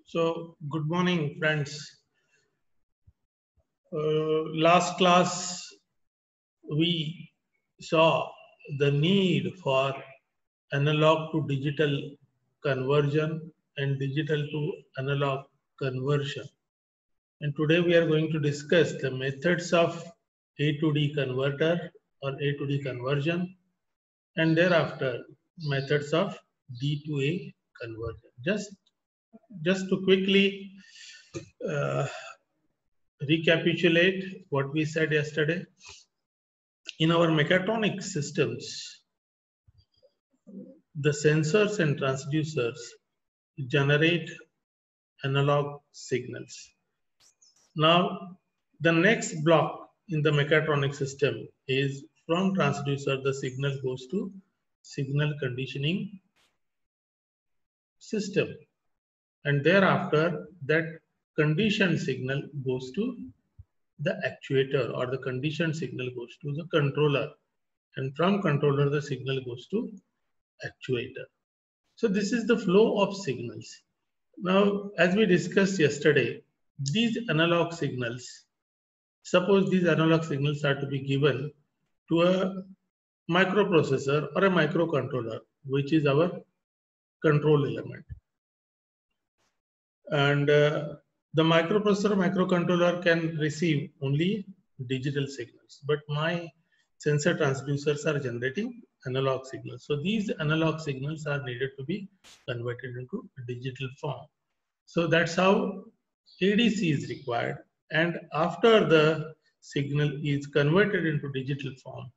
So, good morning, friends. Last class, we saw the need for analog to digital conversion and digital to analog conversion. And today we are going to discuss the methods of A to D converter or A to D conversion, and thereafter methods of D to A conversion. Just to quickly uh, recapitulate what we said yesterday. In our mechatronic systems, the sensors and transducers generate analog signals. Now, the next block in the mechatronic system is from transducer, the signal goes to signal conditioning system. And thereafter, that conditioned signal goes to the actuator, or the conditioned signal goes to the controller, and from controller the signal goes to actuator. So this is the flow of signals. Now, as we discussed yesterday, these analog signals, suppose these analog signals are to be given to a microprocessor or a microcontroller, which is our control element. And the microprocessor, microcontroller can receive only digital signals, but my sensor transducers are generating analog signals. So these analog signals are needed to be converted into digital form. So that's how ADC is required. And after the signal is converted into digital form,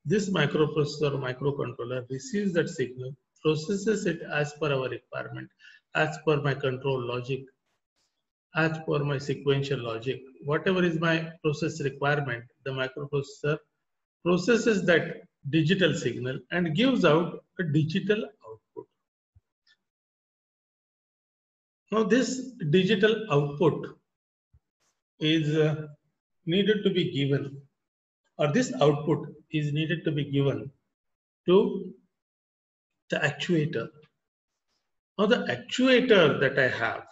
this microprocessor or microcontroller receives that signal, processes it as per our requirement, as per my control logic, as per my sequential logic. Whatever is my process requirement, the microprocessor processes that digital signal and gives out a digital output. Now, this digital output is needed to be given, or this output is needed to be given to the actuator. Now, the actuator that I have,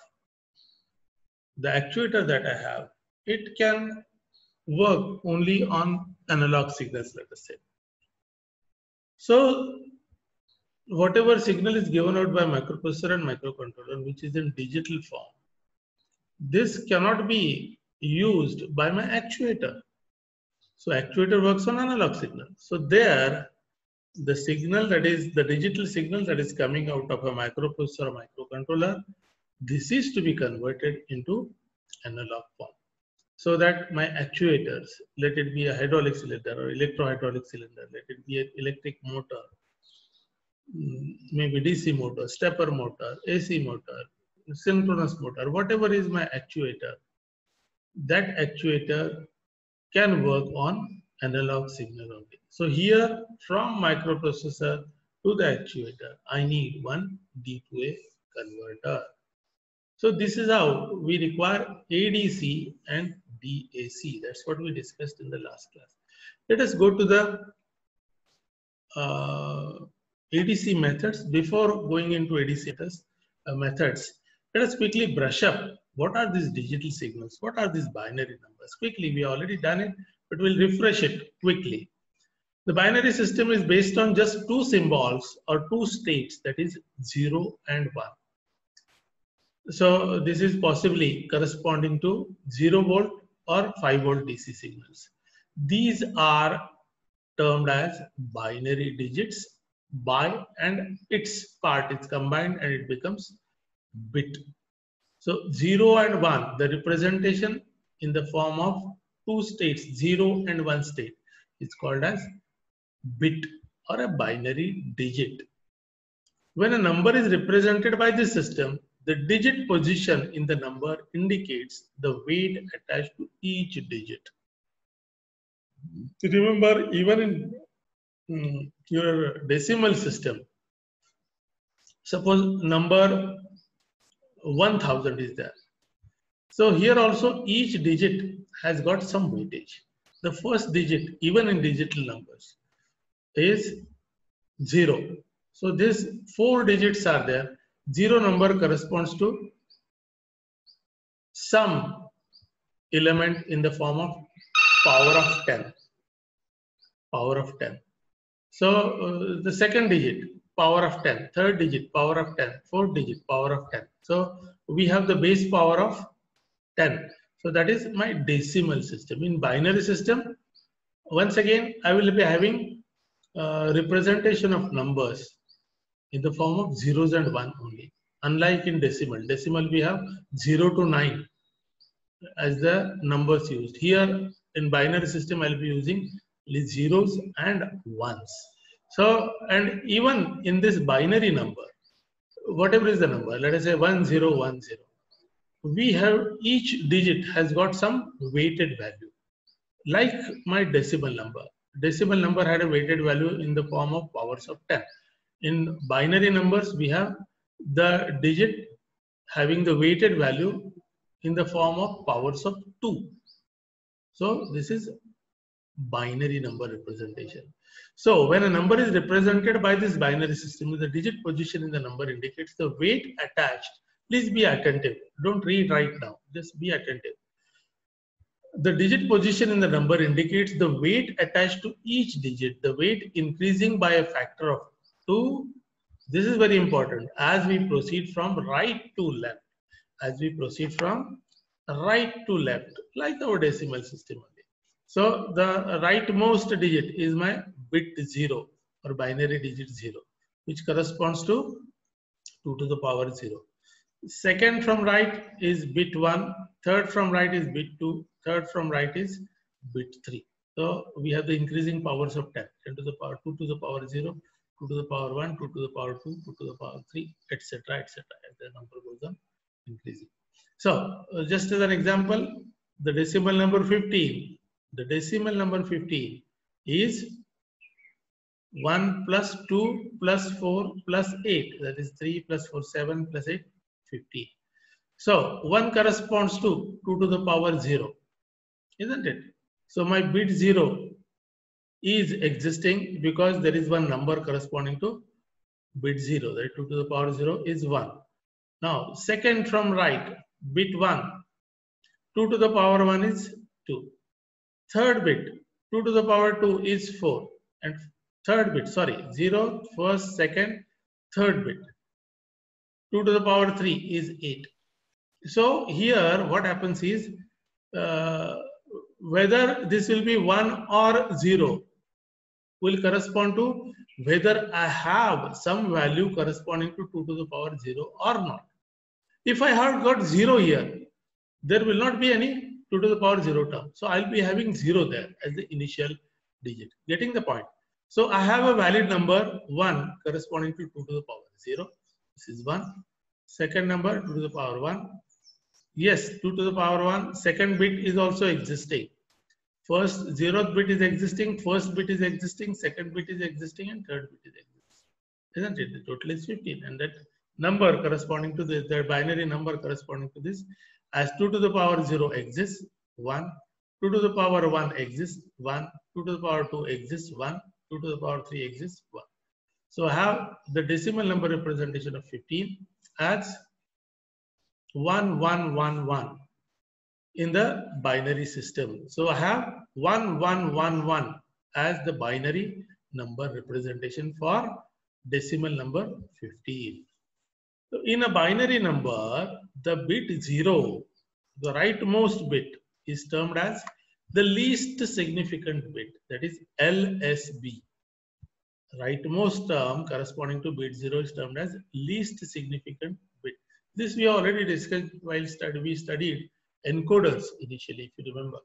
it can work only on analog signals, let us say. So, whatever signal is given out by microprocessor and microcontroller, which is in digital form, this cannot be used by my actuator. So, actuator works on analog signal. So, there, the signal, that is the digital signal that is coming out of a microprocessor or microcontroller, this is to be converted into analog form. So that my actuators, let it be a hydraulic cylinder or electro-hydraulic cylinder, let it be an electric motor, maybe DC motor, stepper motor, AC motor, synchronous motor, whatever is my actuator, that actuator can work on analog signal only. So here, from microprocessor to the actuator, I need one D to A converter. So this is how we require ADC and DAC. That's what we discussed in the last class. Let us go to the ADC methods. Before going into ADC methods, let us quickly brush up. What are these digital signals? What are these binary numbers? Quickly, we already done it, but we'll refresh it quickly. The binary system is based on just two symbols or two states, that is 0 and 1. So this is possibly corresponding to 0 volt or 5 volt DC signals. These are termed as binary digits. Bi and its part is combined and it becomes bit. So 0 and 1, the representation in the form of two states, 0 and 1 state, is called as bit or a binary digit. When a number is represented by this system, the digit position in the number indicates the weight attached to each digit. Remember, even in your decimal system, suppose number 1000 is there. So here also each digit has got some weightage. The first digit, even in digital numbers, is 0. So these 4 digits are there. 0 number corresponds to some element in the form of power of 10. Power of 10. So the second digit, power of 10, third digit, power of 10, fourth digit, power of 10. So we have the base power of 10. So that is my decimal system. In binary system, once again, I will be having representation of numbers in the form of zeros and one only. Unlike in decimal, we have 0 to 9 as the numbers used. Here in binary system, I'll be using zeros and ones. So, and even in this binary number, whatever is the number, let us say 1010, we have each digit has got some weighted value. Like my decimal number had a weighted value in the form of powers of 10. In binary numbers, we have the digit having the weighted value in the form of powers of 2. So this is binary number representation. So when a number is represented by this binary system, the digit position in the number indicates the weight attached. Please be attentive. Don't read right now. Just be attentive. The digit position in the number indicates the weight attached to each digit, the weight increasing by a factor of 2. This is very important as we proceed from right to left. As we proceed from right to left, like our decimal system only. So the rightmost digit is my bit 0 or binary digit 0, which corresponds to 2 to the power 0. Second from right is bit 1, third from right is bit 2, third from right is bit 3. So we have the increasing powers of 10, 10 to the power 2 to the power 0, 2 to the power 1, 2 to the power 2, 2 to the power 3, etc., etc. as the number goes on increasing. So just as an example, the decimal number 15, the decimal number 15 is 1 plus 2 plus 4 plus 8, that is 3 plus 4, 7 plus 8, 15. So 1 corresponds to 2 to the power 0, isn't it? So my bit 0 is existing because there is one number corresponding to bit 0, that 2 to the power 0 is 1. Now second from right, bit 1, 2 to the power 1 is 2. Third bit, 2 to the power 2 is 4. And third bit, 0, first, second, third bit, 2 to the power 3 is 8. So here what happens is, whether this will be 1 or 0 will correspond to whether I have some value corresponding to 2 to the power 0 or not. If I have got 0 here, there will not be any 2 to the power 0 term. So I'll be having 0 there as the initial digit. Getting the point? So I have a valid number 1 corresponding to 2 to the power 0. This is 1. Second number 2 to the power 1. Yes, 2 to the power 1. Second bit is also existing. First 0th bit is existing. First bit is existing. Second bit is existing. And third bit is existing. Isn't it? The total is 15. And that number corresponding to this, the binary number corresponding to this, as 2 to the power 0 exists, 1, 2 to the power 1 exists, 1, 2 to the power 2 exists, 1, 2 to the power 3 exists, 1. So I have the decimal number representation of 15 as 1111 in the binary system. So I have 1111 as the binary number representation for decimal number 15. So in a binary number, the bit 0, the rightmost bit, is termed as the least significant bit, that is LSB. Rightmost term corresponding to bit 0 is termed as least significant bit. This we already discussed while we studied encoders initially, if you remember.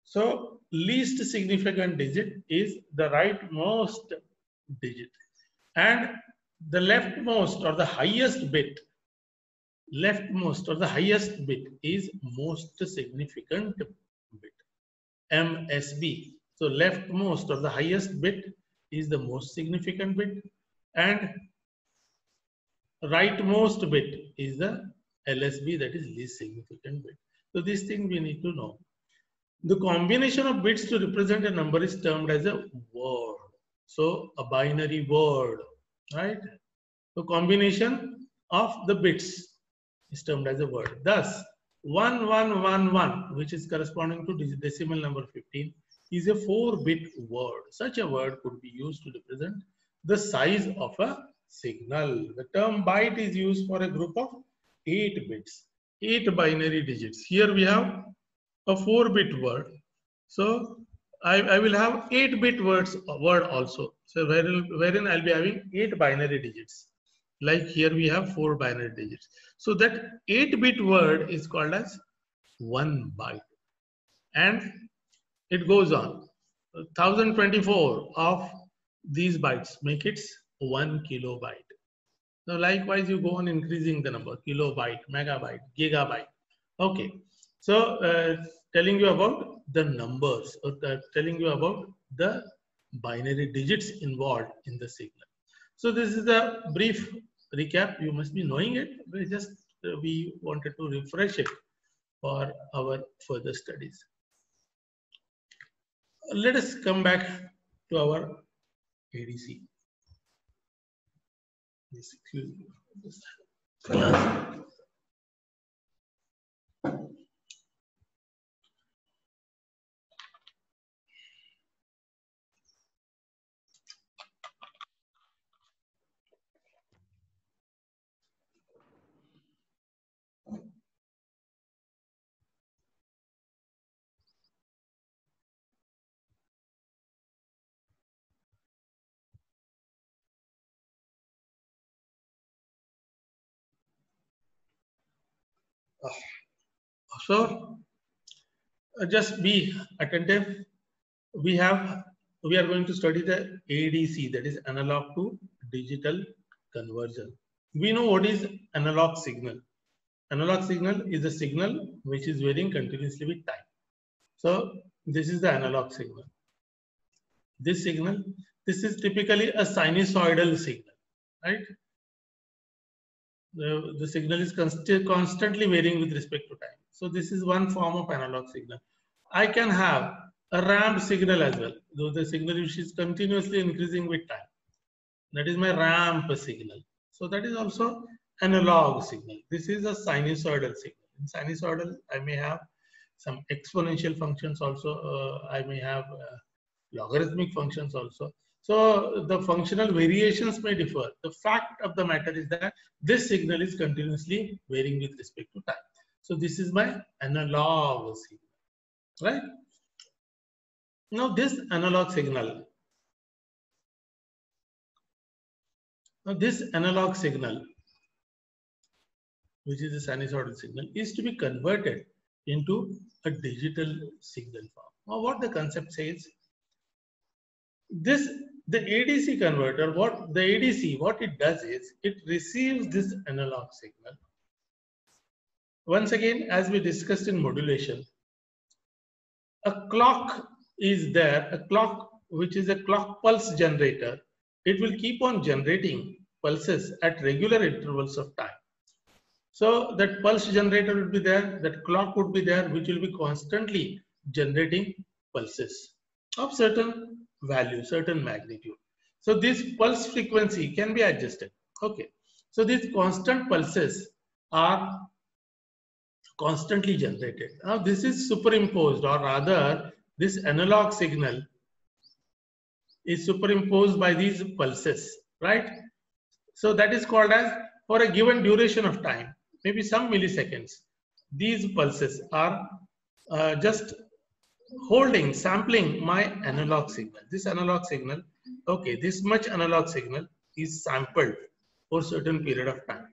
So least significant digit is the rightmost digit, and the leftmost or the highest bit, is most significant bit, MSB. So leftmost or the highest bit is the most significant bit, and rightmost bit is the LSB, that is least significant bit. So these things we need to know. The combination of bits to represent a number is termed as a word. So a binary word, right? So combination of the bits is termed as a word. Thus, 1111, which is corresponding to decimal number 15, is a 4-bit word. Such a word could be used to represent the size of a signal. The term byte is used for a group of 8 bits, 8 binary digits. Here we have a 4-bit word. So I will have 8-bit word also. So wherein I'll be having 8 binary digits. Like here we have 4 binary digits. So that 8-bit word is called as 1 byte. And it goes on. 1024 of these bytes make it 1 kilobyte. Now likewise you go on increasing the number, kilobyte, megabyte, gigabyte. Okay. So telling you about the numbers, or telling you about the binary digits involved in the signal. So this is a brief recap. You must be knowing it. We wanted to refresh it for our further studies. Let us come back to our ADC. Excuse me. So just be attentive. We are going to study the ADC, that is analog to digital conversion. We know what is analog signal. Analog signal is a signal which is varying continuously with time. So this is the analog signal. This is typically a sinusoidal signal, right? The signal is constantly varying with respect to time. So this is one form of analog signal. I can have a ramp signal as well, though the signal which is continuously increasing with time. That is my ramp signal. So that is also analog signal. This is a sinusoidal signal. In sinusoidal, I may have some exponential functions also. I may have logarithmic functions also. So the functional variations may differ. The fact of the matter is that this signal is continuously varying with respect to time. So this is my analog signal, right? Now this analog signal, which is a sinusoidal signal, is to be converted into a digital signal form. Now what the concept says, the ADC converter, what it does is, it receives this analog signal. Once again, as we discussed in modulation, a clock is there, a clock which is a clock pulse generator. It will keep on generating pulses at regular intervals of time. So that pulse generator will be there, that clock would be there, which will be constantly generating pulses of certain value, certain magnitude. So this pulse frequency can be adjusted. Okay. So these constant pulses are constantly generated. Now this is superimposed, or rather this analog signal is superimposed by these pulses, right? So that is called as, for a given duration of time, maybe some milliseconds, these pulses are just sampling my analog signal. This analog signal, okay, this much analog signal is sampled for a certain period of time.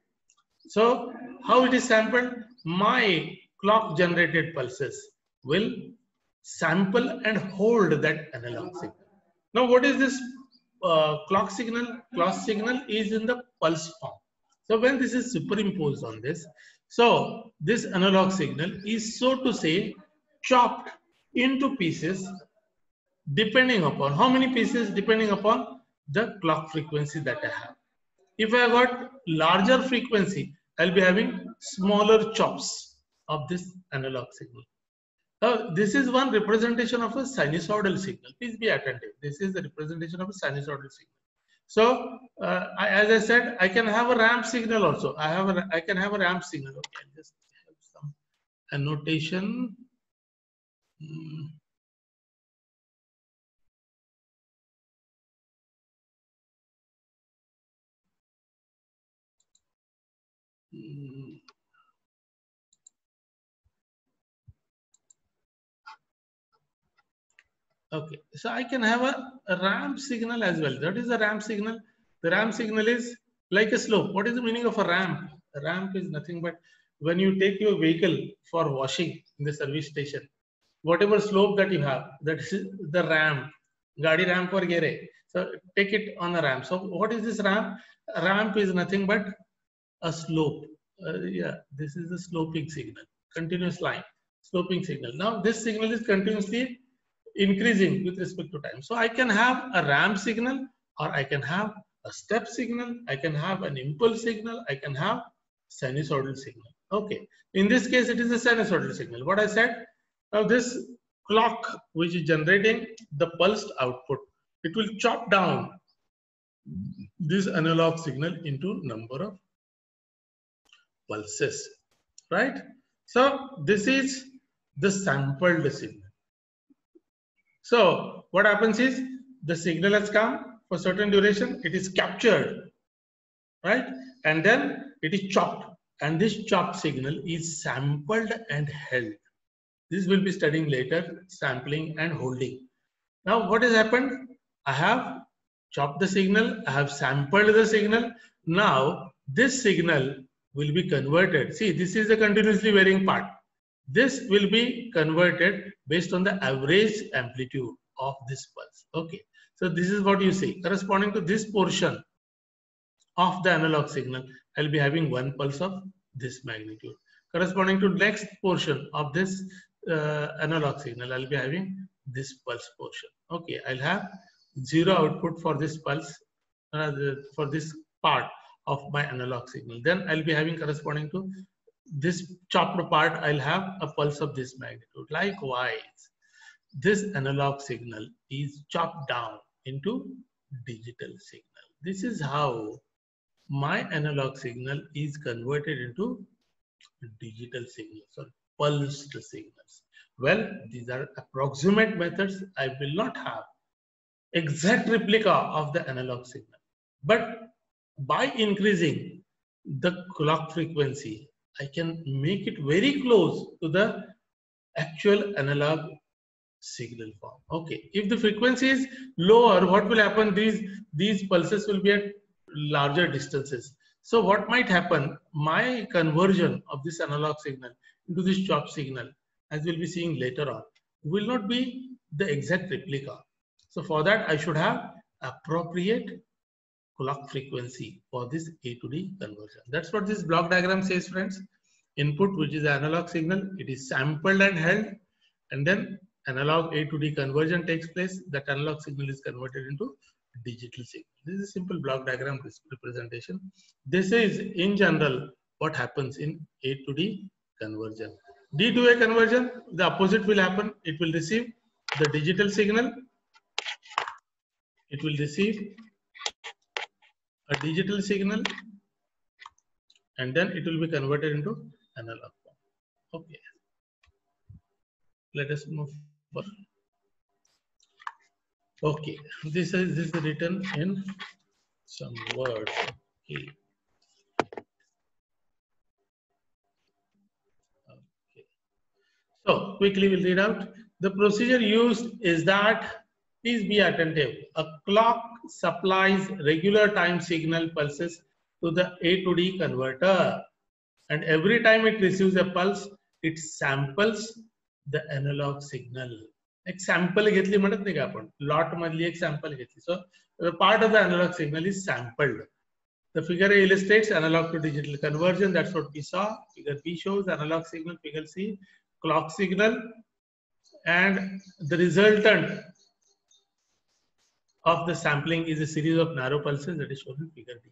So how it is sampled? My clock generated pulses will sample and hold that analog signal. Now what is this clock signal? Clock signal is in the pulse form. So when this is superimposed on this, so this analog signal is, so to say, chopped into pieces, depending upon how many pieces, depending upon the clock frequency that I have. If I got larger frequency, I'll be having smaller chops of this analog signal. Now, this is one representation of a sinusoidal signal. Please be attentive. This is the representation of a sinusoidal signal. So as I said, I can have a ramp signal also. I can have a ramp signal. Okay, I'll just have some annotation. Okay, so I can have a ramp signal as well. What is the ramp signal? The ramp signal is like a slope. What is the meaning of a ramp? A ramp is nothing but when you take your vehicle for washing in the service station, whatever slope that you have, that is the ramp. Gadi ramp or gere. So take it on a ramp. So what is this ramp? A ramp is nothing but a slope. Yeah, this is a sloping signal, continuous line, sloping signal. Now this signal is continuously increasing with respect to time. So I can have a ramp signal, or I can have a step signal, I can have an impulse signal, I can have sinusoidal signal. Okay, in this case it is a sinusoidal signal. What I said, now this clock which is generating the pulsed output, it will chop down this analog signal into number of pulses, right? So this is the sampled signal. So what happens is the signal has come for certain duration, it is captured, right? And then it is chopped, and this chopped signal is sampled and held. This will be studying later, sampling and holding. Now what has happened? I have chopped the signal, I have sampled the signal. Now this signal will be converted. See, this is the continuously varying part. This will be converted based on the average amplitude of this pulse. Okay, so this is what you see. Corresponding to this portion of the analog signal, I'll be having one pulse of this magnitude. Corresponding to next portion of this analog signal, I'll be having this pulse portion. Okay, I'll have zero output for this pulse, for this part of my analog signal. Then I'll be having corresponding to this chopped part, I'll have a pulse of this magnitude. Likewise, this analog signal is chopped down into digital signal. This is how my analog signal is converted into digital signals or pulsed signals. Well, these are approximate methods. I will not have exact replica of the analog signal. But by increasing the clock frequency, I can make it very close to the actual analog signal form. Okay, if the frequency is lower, what will happen? These pulses will be at larger distances. So what might happen? My conversion of this analog signal into this chop signal, as we'll be seeing later on, will not be the exact replica. So for that, I should have appropriate clock frequency for this A to D conversion. That's what this block diagram says, friends. Input, which is the analog signal, it is sampled and held, and then analog A to D conversion takes place. That analog signal is converted into digital signal. This is a simple block diagram representation. This is in general what happens in A to D conversion. D to A conversion, the opposite will happen. It will receive the digital signal. It will receive a digital signal, and then it will be converted into analog form. Okay, let us move forward. Okay, this is written in some words. Okay. Okay. So quickly we'll read out. The procedure used is that, please be attentive. A clock supplies regular time signal pulses to the A to D converter, and every time it receives a pulse, it samples the analog signal. एक sample घेतली म्हणत नाही का आपण lot मधली एक sample घेतली. So the part of the analog signal is sampled. The figure A illustrates analog to digital conversion. That's what we saw. Figure B shows analog signal. Figure C, clock signal, and the resultant of the sampling is a series of narrow pulses that is shown in figure D.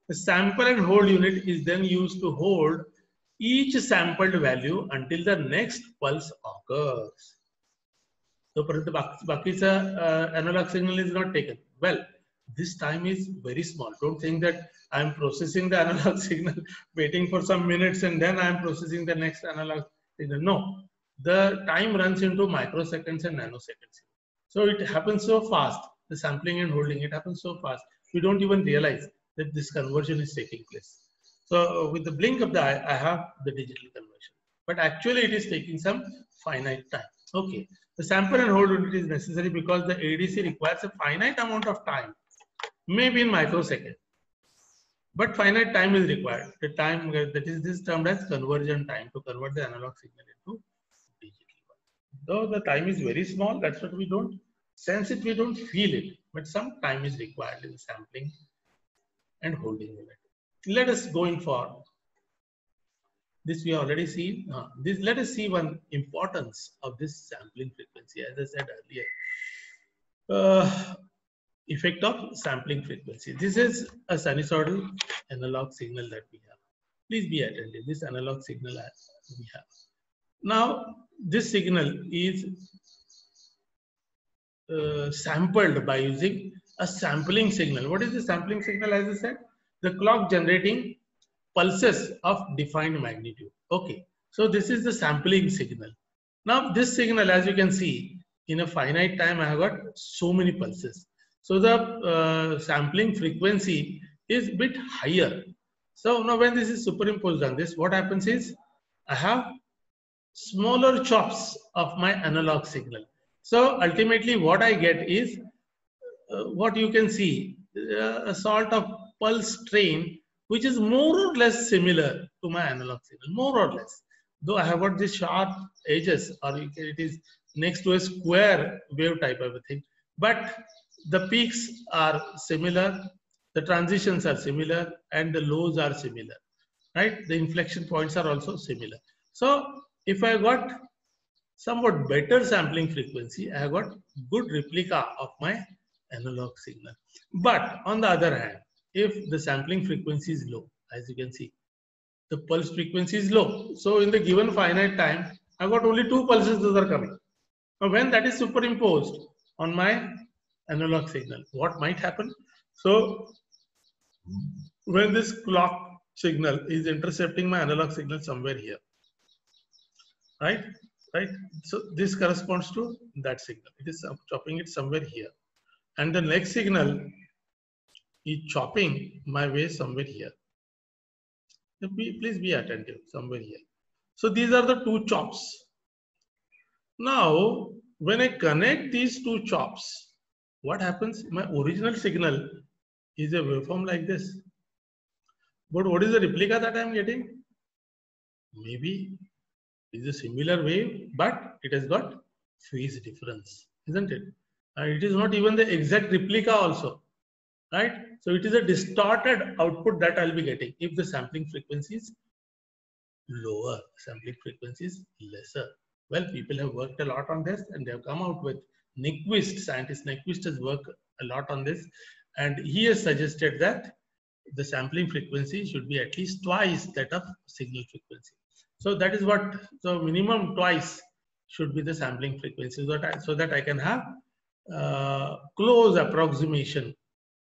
The sample and hold unit is then used to hold each sampled value until the next pulse occurs. So, the analog signal is not taken. Well, this time is very small. Don't think that I'm processing the analog signal, waiting for some minutes, and then I'm processing the next analog signal. No, the time runs into microseconds and nanoseconds. So it happens so fast, the sampling and holding, it happens so fast. We don't even realize that this conversion is taking place. So with the blink of the eye, I have the digital conversion. But actually it is taking some finite time. Okay. The sample and hold unit is necessary because the ADC requires a finite amount of time, maybe in microseconds. But finite time is required. The time that is this termed as conversion time to convert the analog signal into digital one. Though the time is very small, that's what we don't sense it, we don't feel it. But some time is required in sampling and holding unit. Let us going for this. We already see this. Let us see one importance of this sampling frequency. As I said earlier, effect of sampling frequency. This is a sinusoidal analog signal that we have. Please be attentive. This analog signal we have. Now, this signal is sampled by using a sampling signal. What is the sampling signal? As I said, the clock generating pulses of defined magnitude. Okay, so this is the sampling signal. Now, this signal, as you can see, in a finite time, I have got so many pulses. So the sampling frequency is a bit higher. So now when this is superimposed on this, what happens is I have smaller chops of my analog signal. So ultimately what I get is what you can see, a sort of pulse train which is more or less similar to my analog signal, more or less. Though I have got these sharp edges, or it is next to a square wave type of a thing, but the peaks are similar, the transitions are similar, and the lows are similar, right? The inflection points are also similar. So if I got somewhat better sampling frequency, I have got good replica of my analog signal. But on the other hand, if the sampling frequency is low, as you can see, the pulse frequency is low. So in the given finite time, I've got only 2 pulses that are coming. Now when that is superimposed on my analog signal, what might happen? So when this clock signal is intercepting my analog signal somewhere here, right? So this corresponds to that signal. It is chopping it somewhere here. And the next signal is chopping my way somewhere here. Please be attentive, somewhere here. So these are the 2 chops. Now, when I connect these 2 chops, what happens? My original signal is a waveform like this. But what is the replica that I am getting? Maybe it's a similar wave, but it has got phase difference, isn't it? And it is not even the exact replica also, right? So it is a distorted output that I'll be getting if the sampling frequency is lower, sampling frequency is lesser. Well, people have worked a lot on this and they have come out with Nyquist, scientist Nyquist has worked a lot on this, and he has suggested that the sampling frequency should be at least twice that of signal frequency. So that is what, so minimum twice should be the sampling frequency so that I can have close approximation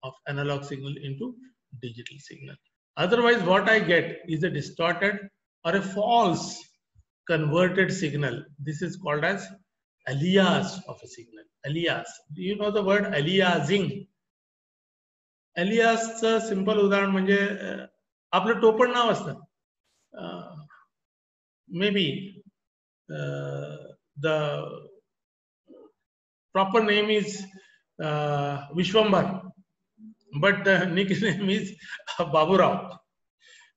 of analog signal into digital signal. Otherwise, what I get is a distorted or a false converted signal. This is called as alias of a signal. Alias. Do you know the word aliasing? Alias चं simple उदाहरण म्हणजे आपलं टोपण नाव असतं. Maybe the proper name is Vishwambar, but the nickname is Baburao.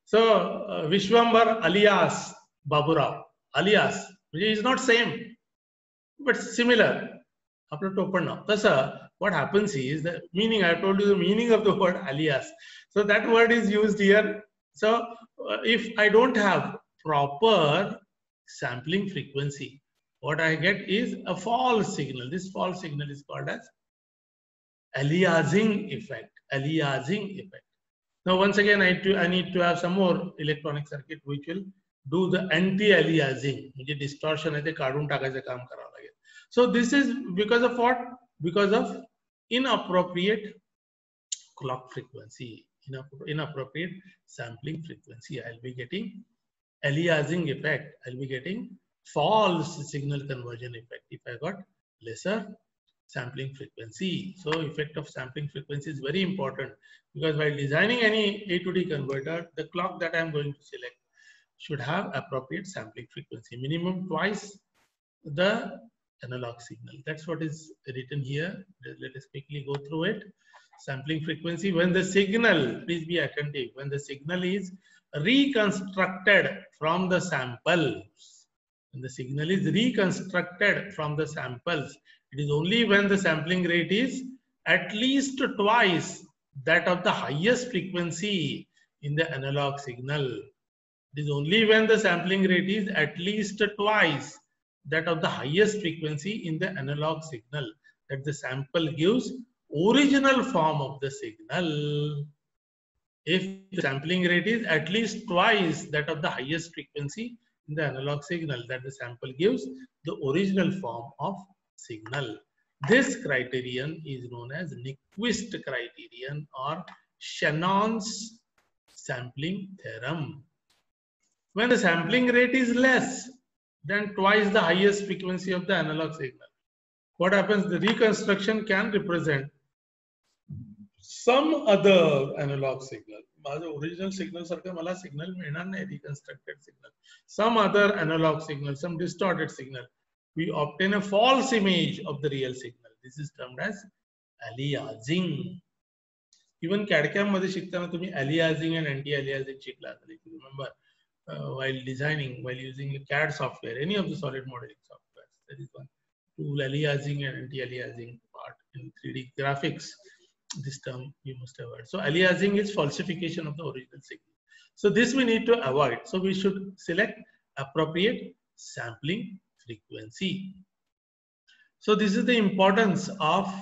So Vishwambar alias Baburao. Alias, which is not same, but similar. आपलं टोपण नाव. तसं what happens is the meaning, I told you the meaning of the word alias. So that word is used here. So if I don't have proper sampling frequency, what I get is a false signal. This false signal is called as aliasing effect. Aliasing effect. Now once again, I need to have some more electronic circuit which will do the anti-aliasing. म्हणजे distortion आहे ते काढून टाकायचं काम करावं लागेल. So this is because of what? Because of inappropriate clock frequency, inappropriate sampling frequency. I'll be getting aliasing effect. I'll be getting false signal conversion effect if I got lesser sampling frequency. So effect of sampling frequency is very important, because while designing any A to D converter, the clock that I'm going to select should have appropriate sampling frequency, minimum twice the analog signal. That's what is written here. Let us quickly go through it. Sampling frequency, when the signal, please be attentive, when the signal is reconstructed from the samples, when the signal is reconstructed from the samples, it is only when the sampling rate is at least twice that of the highest frequency in the analog signal. It is only when the sampling rate is at least twice that of the highest frequency in the analog signal that the sample gives original form of the signal. If the sampling rate is at least twice that of the highest frequency in the analog signal, that the sample gives the original form of signal. This criterion is known as Nyquist criterion or Shannon's sampling theorem. When the sampling rate is less than twice the highest frequency of the analog signal, what happens? The reconstruction can represent some other analog signal. माझं original signal सारखं मला signal मिळणार नाही, reconstructed signal. Some other analog signal, some distorted signal. We obtain a false image of the real signal. This is termed as aliasing. Even CAD/CAM मध्ये शिकताना तुम्ही aliasing and anti-aliasing शिकला असेल. If you remember, while designing, while using CAD software, any of the solid modeling software, there is one tool, aliasing and anti-aliasing part in 3D graphics. This term you must have heard. So aliasing is falsification of the original signal. So this we need to avoid. So we should select appropriate sampling frequency. So this is the importance of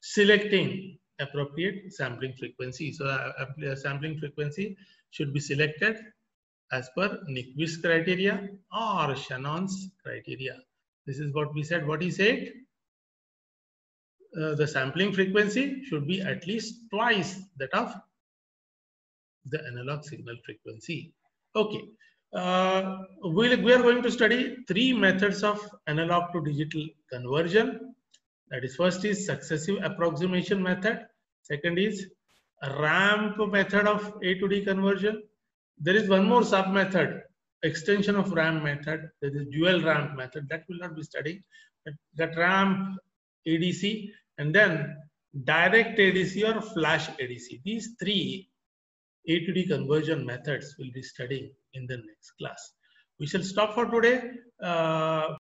selecting appropriate sampling frequency. So sampling frequency should be selected as per Nyquist criteria or Shannon's criteria. This is what we said. What he said? The sampling frequency should be at least twice that of the analog signal frequency. Okay. We are going to study three methods of analog to digital conversion. That is, first is successive approximation method. Second is ramp method of A to D conversion. There is one more sub method, extension of ramp method. There is dual ramp method that will not be studied. That ramp ADC and then direct ADC or flash ADC. These three A to D conversion methods will be studying in the next class. We shall stop for today.